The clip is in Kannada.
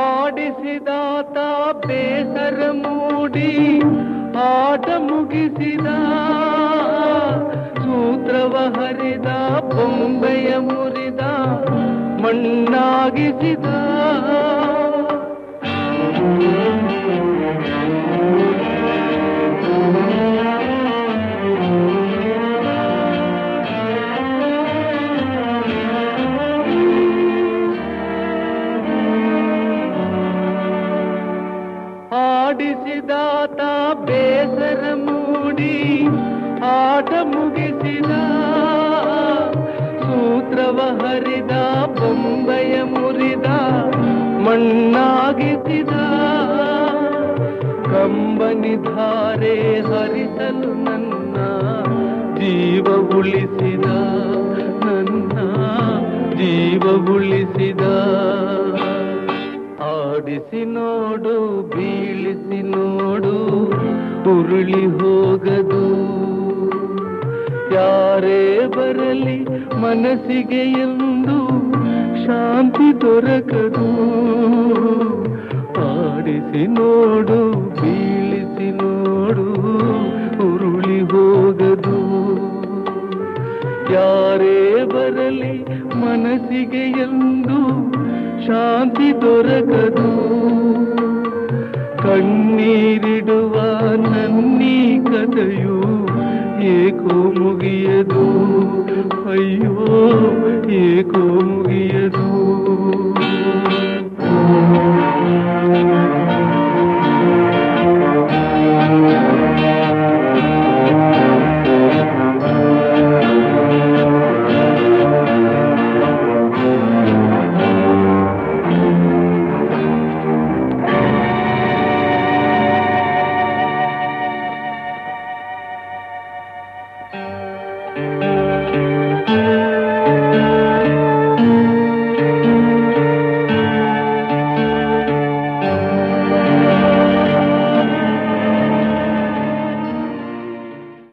ಆಡಿಸಿದಾತ ಬೇಸರ ಮೂಡಿ ಆಟ ಮುಗಿಸಿದ, ಸೂತ್ರವ ಹರಿದ ಬೊಂಬೆಯ ಮುರಿದ ಮಣ್ಣಾಗಿಸಿದ. ಆಡಿಸಿದಾತ ಬೇಸರ ಮೂಡಿ ಆಟ ಮುಗಿಸಿದ, ಸೂತ್ರವ ಹರಿದ ಬೊಂಬೆಯ ಮುರಿದ ಮಣ್ಣಾಗಿಸಿದ. ಕಂಬನಿ ಧಾರೆ ಹರಿಸಲು ನನ್ನ ಜೀವ ಉಳಿಸಿದ, ನನ್ನ ಜೀವ ಉಳಿಸಿದ. ಆಡಿಸಿ ನೋಡು ಬೀಳಿಸಿ ನೋಡು ಉರುಳಿ ಹೋಗದು, ಯಾರೇ ಬರಲಿ ಮನಸ್ಸಿಗೆ ಎಂದು ಶಾಂತಿ ದೊರಕದು. ಆಡಿಸಿ ನೋಡು ಬೀಳಿಸಿ ನೋಡು ಉರುಳಿ ಹೋಗದು, ಯಾರೇ ಬರಲಿ ಮನಸ್ಸಿಗೆ ಎಂದು ಶಾಂತಿ ದೊರಕದು. ಕಣ್ಣೀರಿಡುವ ನನ್ನೀ ಕಥೆಯು ಏಕೋ ಮುಗಿಯದು, ಅಯ್ಯೋ ಏಕೋ ಮುಗಿಯದು.